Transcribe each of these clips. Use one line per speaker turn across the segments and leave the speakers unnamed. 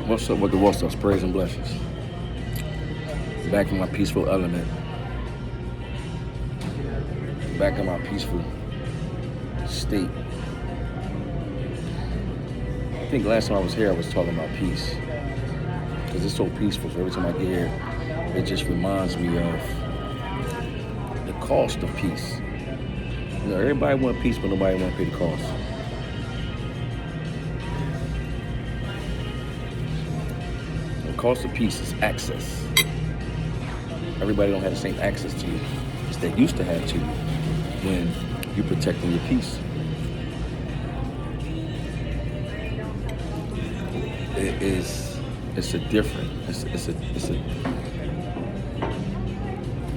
What's up with the what's up? Praise and blessings. Back in my peaceful element. Back in my peaceful state. I think last time I was here, I was talking about peace. Because it's so peaceful. So every time I get here, it just reminds me of the cost of peace. You know, everybody want peace, but nobody want to pay the cost. The cost of peace is access. Everybody don't have the same access to you as they used to have to you when you're protecting your peace. It's a different.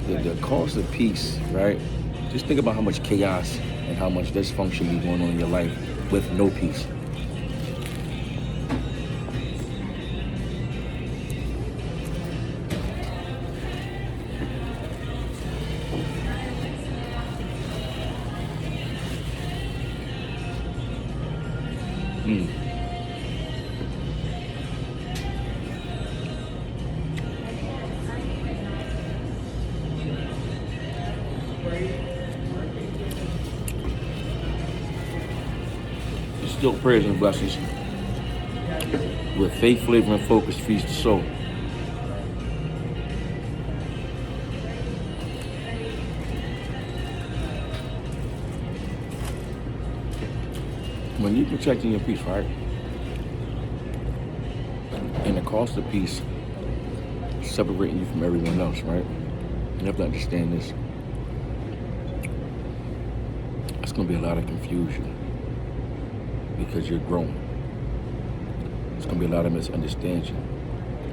The cost of peace, right? Just think about how much chaos and how much dysfunction be going on in your life with no peace. Still prayers and blessings with faith, flavor, and focus feeds the soul. When you're protecting your peace, right? And the cost of peace separating you from everyone else, right? You have to understand this. It's going to be a lot of confusion because you're growing. It's going to be a lot of misunderstanding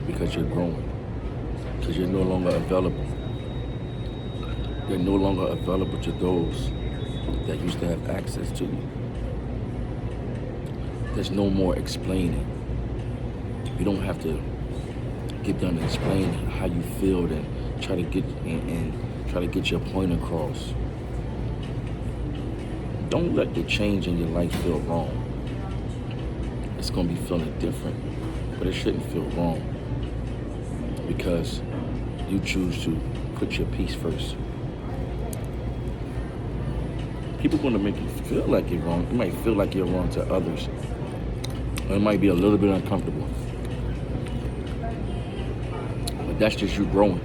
because you're growing. Because you're no longer available. You're no longer available to those that used to have access to you. There's no more explaining. You don't have to get done explaining how you feel and try to get your point across. Don't let the change in your life feel wrong. It's going to be feeling different, but it shouldn't feel wrong because you choose to put your peace first. People are going to make you feel like you're wrong. It might feel like you're wrong to others. Or it might be a little bit uncomfortable. But that's just you growing.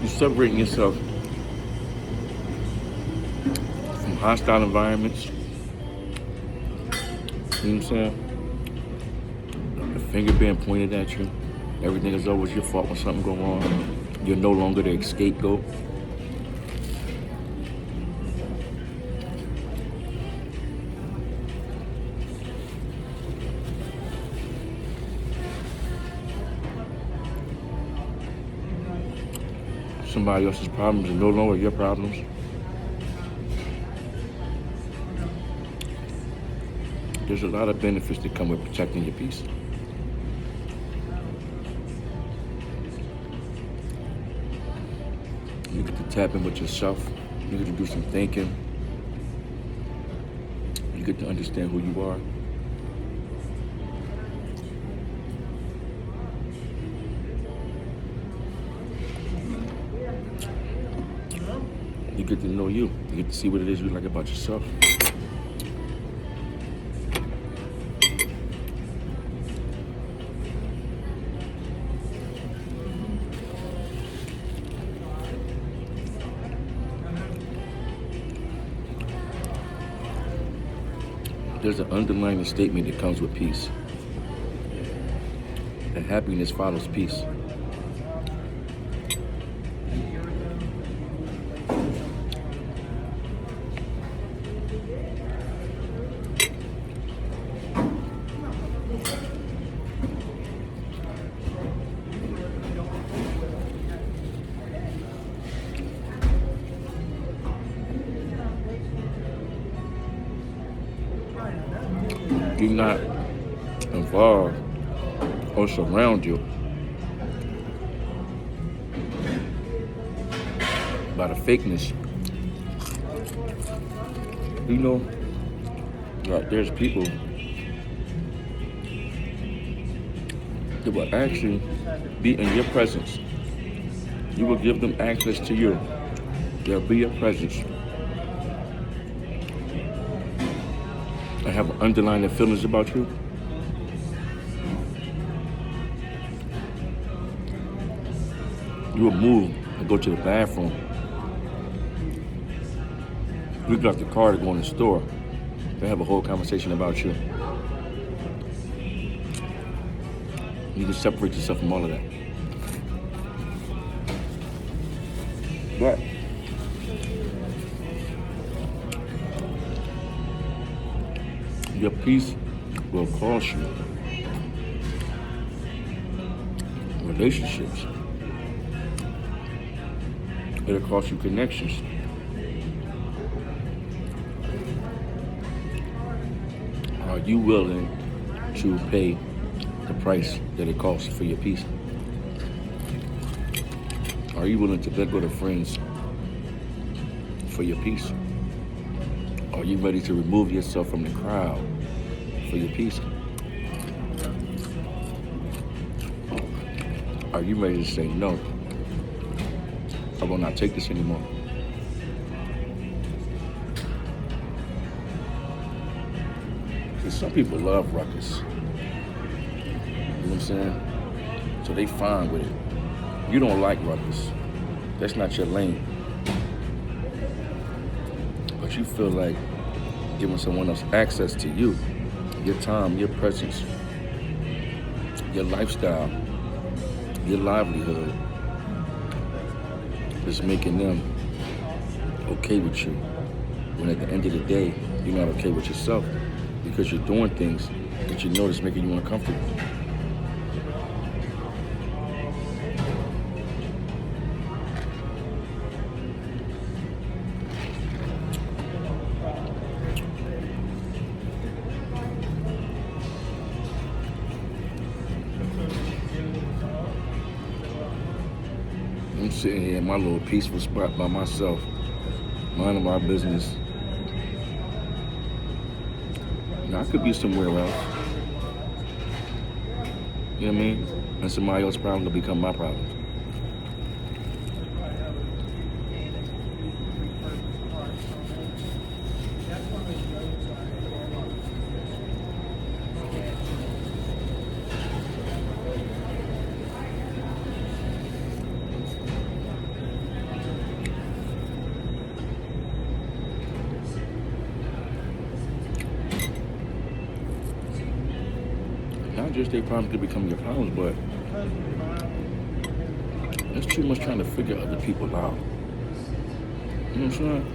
You're separating yourself from hostile environments. You know what I'm saying? The finger being pointed at you. Everything is always your fault when something goes wrong. You're no longer the scapegoat. Somebody else's problems are no longer your problems. There's a lot of benefits that come with protecting your peace. You get to tap in with yourself. You get to do some thinking. You get to understand who you are. You get to know you. You get to see what it is you like about yourself. There's an underlying statement that comes with peace. That happiness follows peace. you're not involved or surround you by the fakeness, you know, like there's people that will actually be in your presence. You will give them access to you. They'll be your presence. I have underlying feelings about you. You will move and go to the bathroom. You get off the car to go in the store. They have a whole conversation about you. You can separate yourself from all of that. But your peace will cost you relationships. It'll cost you connections. Are you willing to pay the price that it costs for your peace? Are you willing to let go to friends for your peace? Are you ready to remove yourself from the crowd for your peace? Are you ready to say, no, I will not take this anymore? Because some people love ruckus. You know what I'm saying? So they fine with it. You don't like ruckus. That's not your lane. But you feel like giving someone else access to you, your time, your presence, your lifestyle, your livelihood is making them okay with you. When at the end of the day, you're not okay with yourself because you're doing things that you know that's making you uncomfortable. I'm sitting here in my little peaceful spot by myself, minding my business. Now, I could be somewhere else. You know what I mean? And somebody else's problem will become my problem. Not just their problems could become your problems, but there's too much trying to figure other people out. You know what I'm saying?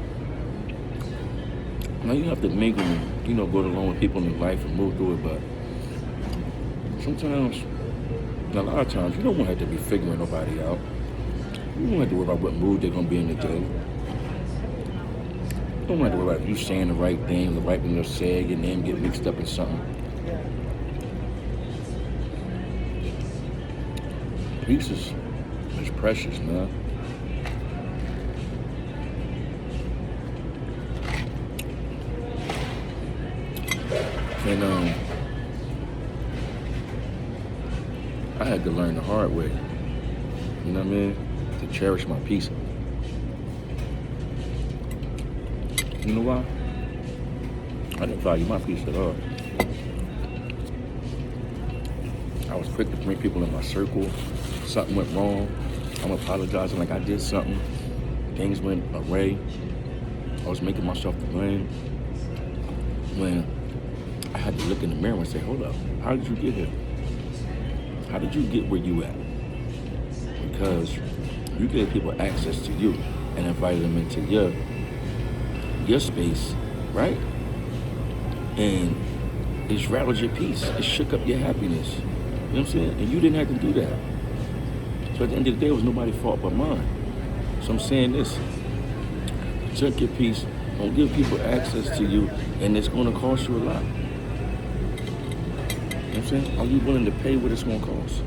Now you have to mingle and, go along with people in life and move through it, but sometimes, a lot of times, you don't want to have to be figuring nobody out. You don't have to worry about what mood they're going to be in the day. You don't have to worry about if you saying the right thing, the right thing to say, your name get mixed up in something. Peace is precious, man. And I had to learn the hard way. You know what I mean? To cherish my peace. You know why? I didn't value my peace at all. I was quick to bring people in my circle. Something went wrong. I'm apologizing like I did something. Things went awry. I was making myself to blame. When I had to look in the mirror and say, hold up, how did you get here? How did you get where you at? Because you gave people access to you and invited them into your space, right? And it's rattled your peace. It shook up your happiness. You know what I'm saying? And you didn't have to do that. So at the end of the day, it was nobody's fault but mine. So I'm saying this. Protect your peace. Don't give people access to you, and it's going to cost you a lot. know what I'm saying? Are you willing to pay what it's going to cost?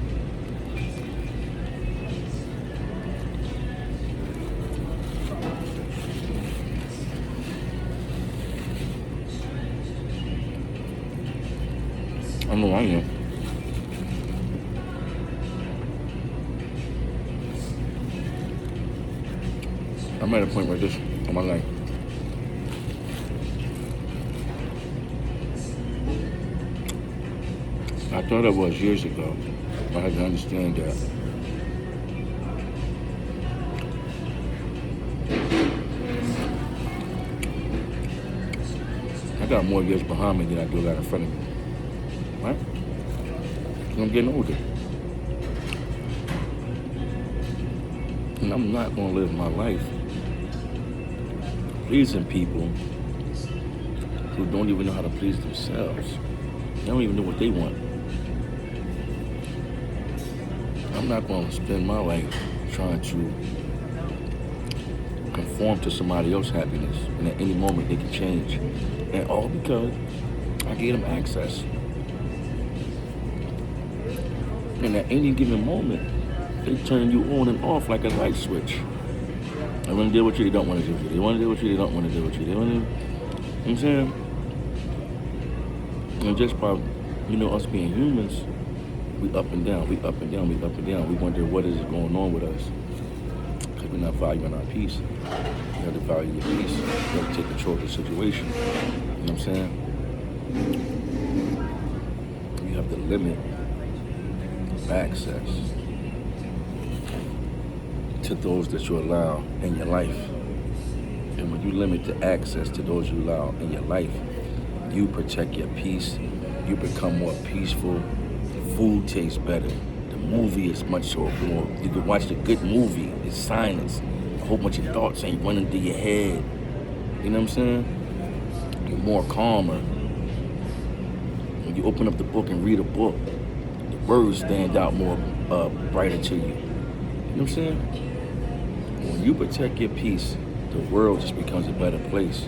I know I am. I'm at a point like this in my life. I thought I was years ago. I had to understand that I got more years behind me than I do got in front of me. Right? 'Cause I'm getting older. And I'm not going to live my life pleasing people who don't even know how to please themselves. They don't even know what they want. I'm not going to spend my life trying to conform to somebody else's happiness, and at any moment they can change. And all because I gave them access. And at any given moment, they turn you on and off like a light switch. They want to deal with you, they don't want to deal with you. They want to deal with you, they don't want to deal with you. They want to, you know what I'm saying? And just by, us being humans, we up and down, we up and down, we up and down. We wonder what is going on with us. Because we're not valuing our peace. You have to value your peace. You have to take control of the situation. You know what I'm saying? You have to limit access to those that you allow in your life. And when you limit the access to those you allow in your life, you protect your peace. You become more peaceful. Food tastes better. The movie is much more. You can watch a good movie. It's silence. A whole bunch of thoughts ain't running through your head. You know what I'm saying? You're more calmer. When you open up the book and read a book, the words stand out more brighter to you. You know what I'm saying? When you protect your peace, the world just becomes a better place.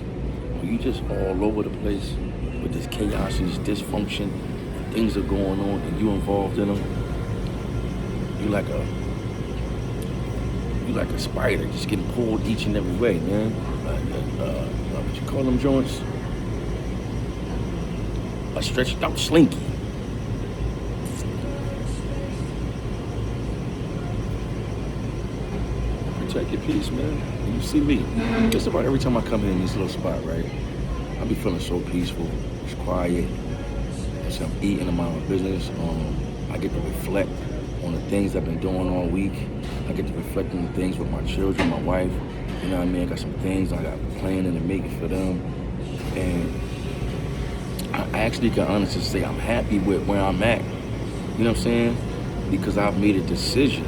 When you just all over the place with this chaos and this dysfunction, things are going on and you involved in them, you like a spider just getting pulled each and every way, man. What you call them joints? A stretched out slinky. Protect your peace, man. And you see me, just about every time I come in this little spot, right? I be feeling so peaceful. It's quiet. So I'm eating, I'm out of business. I get to reflect on the things I've been doing all week. I get to reflect on the things with my children, my wife. You know what I mean? I got some things I got planning to make for them. And I actually can honestly say I'm happy with where I'm at. You know what I'm saying? Because I've made a decision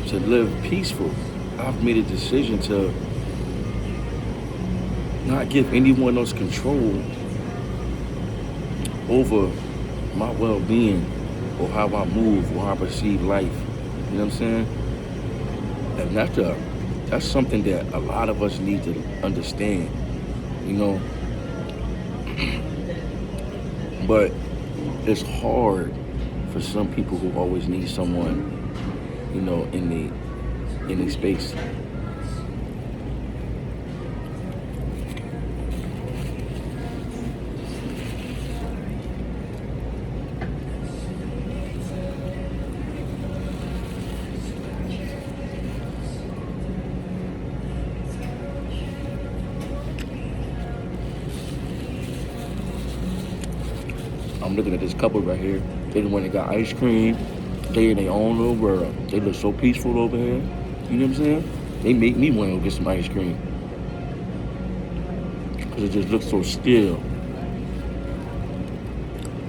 to live peaceful. I've made a decision to not give anyone else control over my well-being or how I move or how I perceive life. You know what I'm saying? And that's something that a lot of us need to understand, you know. But it's hard for some people who always need someone, you know, in the space. I'm looking at this couple right here. They the one that got ice cream. They in their own little world. They look so peaceful over here. You know what I'm saying? They make me want to go get some ice cream. Because it just looks so still.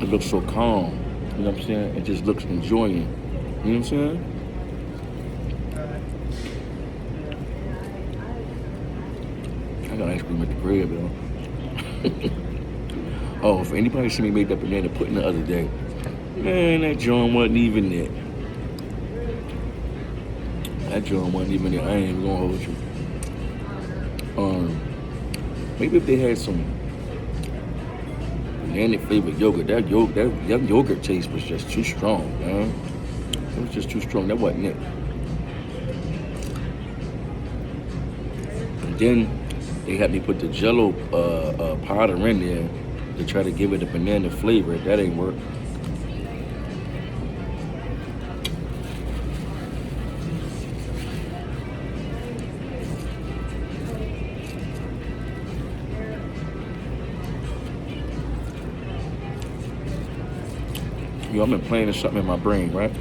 It looks so calm. You know what I'm saying? It just looks enjoying. You know what I'm saying? I got ice cream at the crib, yo. Oh, for anybody see me make that banana pudding the other day, man, that joint wasn't even there. That joint wasn't even there. I ain't even gonna hold you. Maybe if they had some banana flavored yogurt. That yogurt taste was just too strong, man. It was just too strong. That wasn't it. And then they had me put the Jello powder in there to try to give it a banana flavor. That ain't work. Yo, I've been planning something in my brain, right?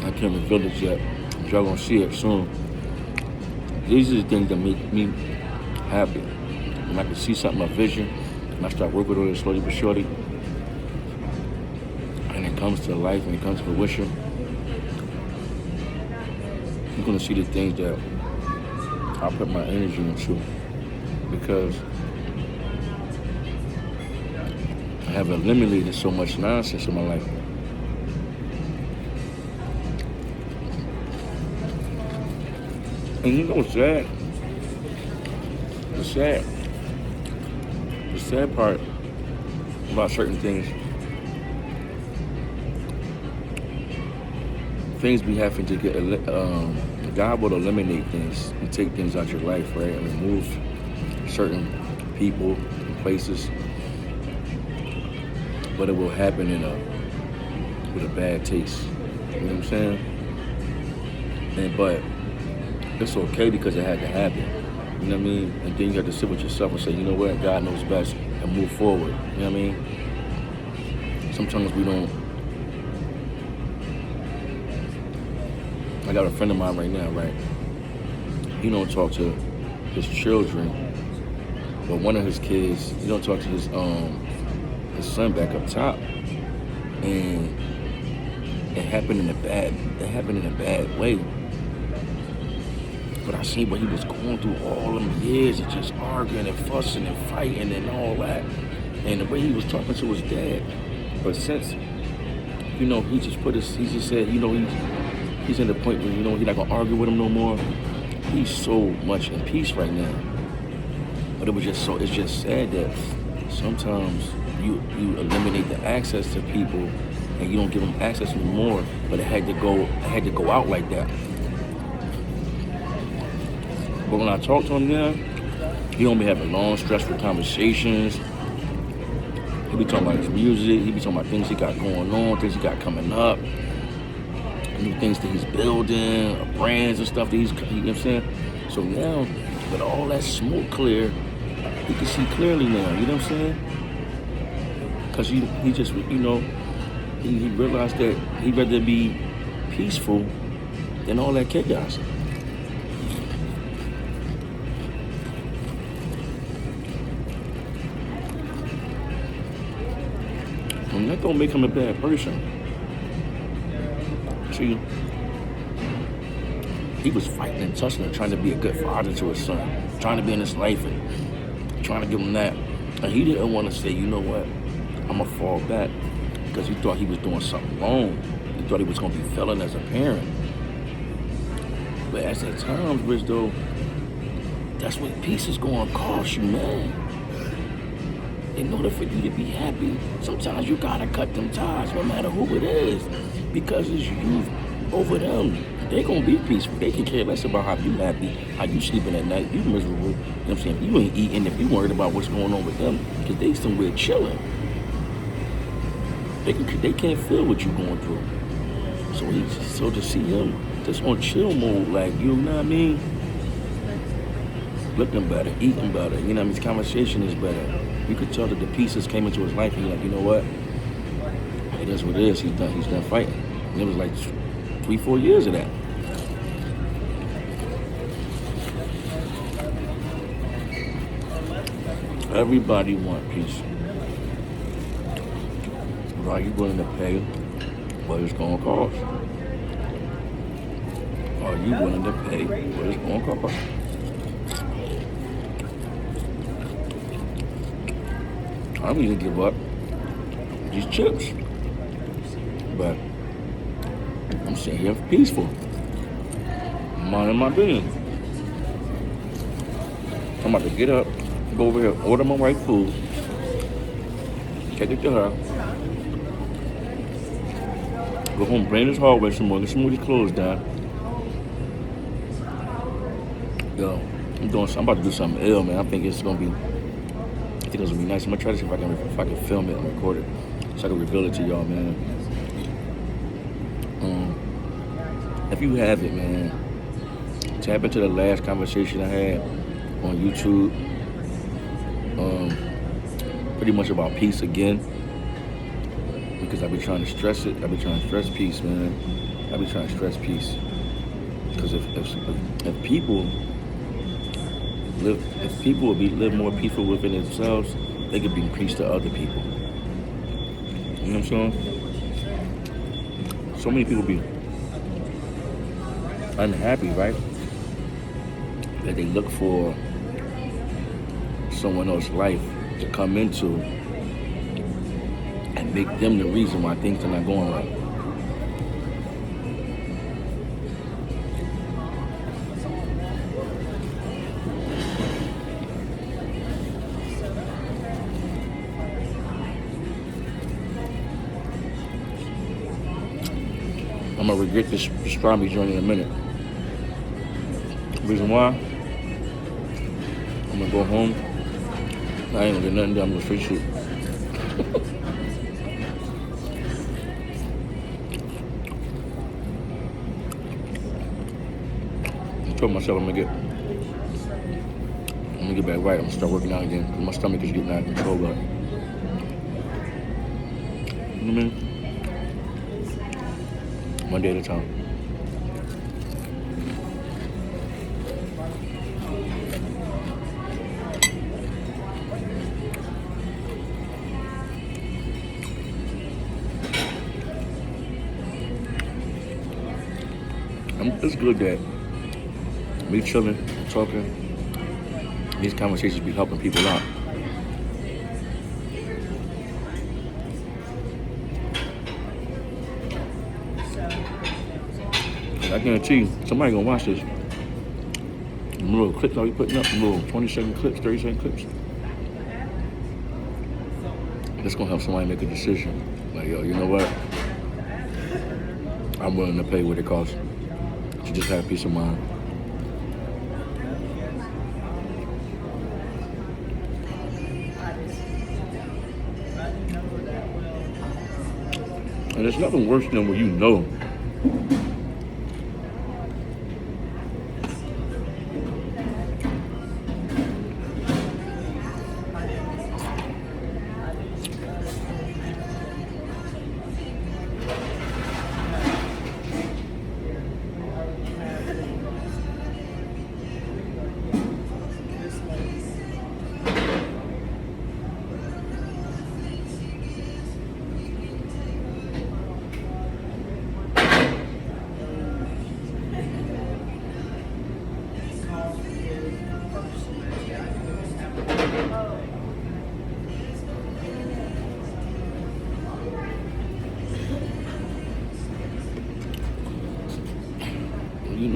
I can't reveal it yet. Y'all gonna see it soon. These are the things that make me happy. When I can see something, a vision, and I start working on it slowly but surely, and it comes to life and it comes to fruition, you're gonna see the things that I put my energy into, because I have eliminated so much nonsense in my life. And you know what's sad? The sad part about certain things be having to get, God will eliminate things and take things out your life, right? And remove certain people and places. But it will happen with a bad taste. You know what I'm saying? But it's okay because it had to happen. You know what I mean? And then you have to sit with yourself and say, you know what, God knows best, and move forward. You know what I mean? Sometimes we don't. I got a friend of mine right now, right? He don't talk to his children, but one of his kids, he don't talk to his son back up top, and it happened in a bad way. But I seen what he was going through all them years of just arguing and fussing and fighting and all that, and the way he was talking to his dad. But since, he just said, he's at the point where, he's not gonna argue with him no more. He's so much in peace right now. But it's just sad that sometimes you eliminate the access to people and you don't give them access anymore, but it had to go out like that. But when I talk to him now, he don't be having long, stressful conversations. He be talking about his music, he be talking about things he got going on, things he got coming up, new things that he's building, brands and stuff that you know what I'm saying? So now, with all that smoke clear, he can see clearly now, you know what I'm saying? Because he just, he realized that he'd rather be peaceful than all that chaos. And that don't make him a bad person. See, he was fighting and tussling and trying to be a good father to his son, trying to be in his life and trying to give him that. And he didn't want to say, you know what, I'm going to fall back, because he thought he was doing something wrong. He thought he was going to be failing as a parent. But at times, Rich, though, that's what peace is going to cost you, man. In order for you to be happy, sometimes you gotta cut them ties, no matter who it is, because it's you over them. They gonna be peaceful. They can care less about how you happy, how you sleeping at night, you miserable. You know what I'm saying? You ain't eating if you worried about what's going on with them, because they somewhere chilling. They can't feel what you going through. So to see him just on chill mode, like, you know what I mean? Looking better, eating better, you know what I mean? His conversation is better. You could tell that the pieces came into his life and you're like, you know what? It is what it is. He's done fighting. And it was like 3-4 years of that. Everybody want peace. But are you willing to pay what it's going to cost? Are you willing to pay what it's going to cost? I'm going to give up these chips. But I'm sitting here peaceful. I'm minding my business. I'm about to get up, go over here, order my wife food, take it to her, go home, bring this hallway some more, get some of these clothes down. Yo, I'm about to do something ill, man. I think it's gonna be nice. I'm gonna try to see if I can film it and record it, so I can reveal it to y'all, man. If you have it, man, tap into the last conversation I had on YouTube. Pretty much about peace again, because I've been trying to stress it. I've been trying to stress peace, man. I've been trying to stress peace, because if people would live more peaceful within themselves, they could bring peace to other people. You know what I'm saying? So many people be unhappy, right? That they look for someone else's life to come into and make them the reason why things are not going right. I'm gonna regret this pastrami joint in a minute. Reason why? I'm gonna go home. I ain't gonna get nothing done. I'm gonna free shoot. I told myself I'm gonna get back right. I'm gonna start working out again, because my stomach is getting out of control. But you know what I mean? One day at a time. It's good that me chilling, talking, these conversations be helping people out. I guarantee you, somebody gonna watch this. The little clips I'll be putting up, the little 20-second clips, 30-second clips. It's gonna help somebody make a decision. Like, yo, you know what? I'm willing to pay what it costs to just have peace of mind. And there's nothing worse than when you know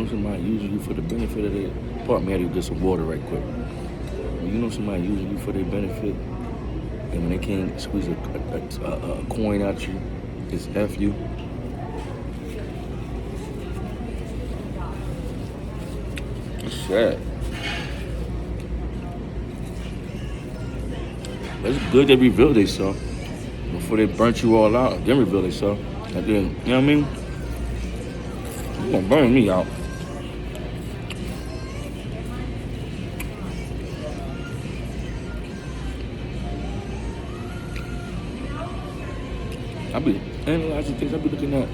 somebody using you for the benefit of their... Pardon me, I had to get some water right quick. When you know somebody using you for their benefit, and when they can't squeeze a coin out you, it's F you. It's sad. But it's good they reveal themselves before they burnt you all out, and then reveal themselves. And then, you know what I mean? You're gonna burn me out. I be analyzing things. I be looking at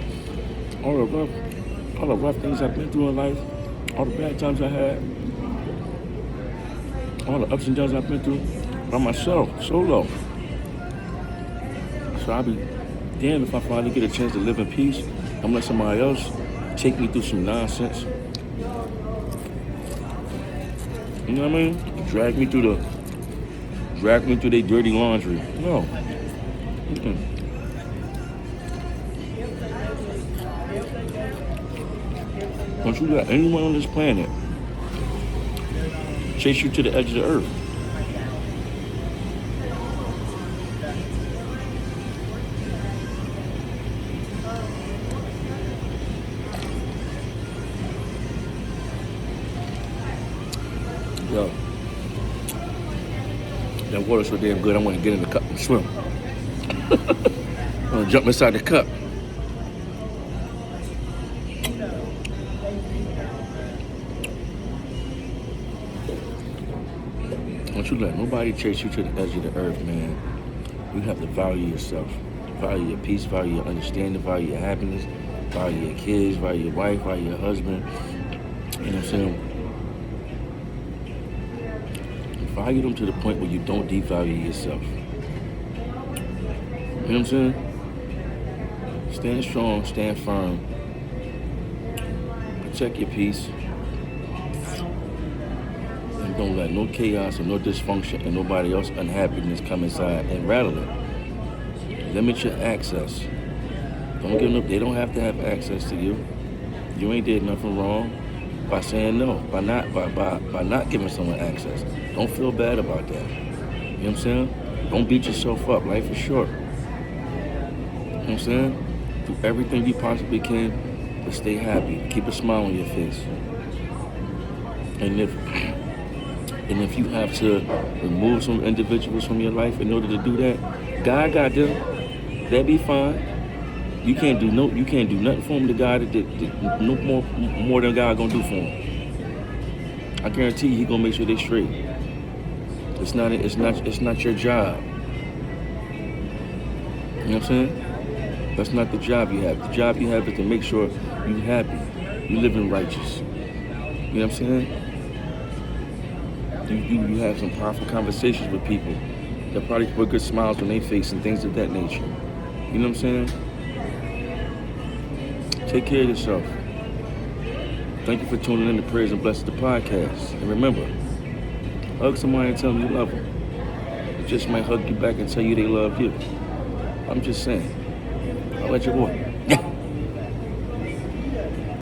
all the rough things I've been through in life, all the bad times I had, all the ups and downs I've been through by myself, solo. So I be damned if I finally get a chance to live in peace. I'm gonna let somebody else take me through some nonsense. You know what I mean? Drag me through their dirty laundry. No. Don't you let anyone on this planet chase you to the edge of the earth. water so damn good, I want to get in the cup and swim. I want to jump inside the cup. Don't you let nobody chase you to the edge of the earth, man. You have to value yourself. Value your peace, value your understanding, value your happiness, value your kids, value your wife, value your husband. You know what I'm saying? Value them to the point where you don't devalue yourself. You know what I'm saying? Stand strong, stand firm. Protect your peace. And don't let no chaos and no dysfunction and nobody else's unhappiness come inside and rattle it. Limit your access. Don't give them, they don't have to have access to you. You ain't did nothing wrong by saying no, by not giving someone access. Don't feel bad about that. You know what I'm saying? Don't beat yourself up. Life is short. You know what I'm saying? Do everything you possibly can to stay happy. Keep a smile on your face. And if you have to remove some individuals from your life in order to do that, God got them. That'd be fine. You can't do nothing for him. The God that no more than God gonna do for him. I guarantee you, he gonna make sure they straight. It's not your job. You know what I'm saying? That's not the job you have. The job you have is to make sure you happy, you living righteous. You know what I'm saying? You have some powerful conversations with people that probably put good smiles on their face and things of that nature. You know what I'm saying? Take care of yourself. Thank you for tuning in to Praise and Bless the podcast. And remember, hug somebody and tell them you love them. They just might hug you back and tell you they love you. I'm just saying. I'll let you go.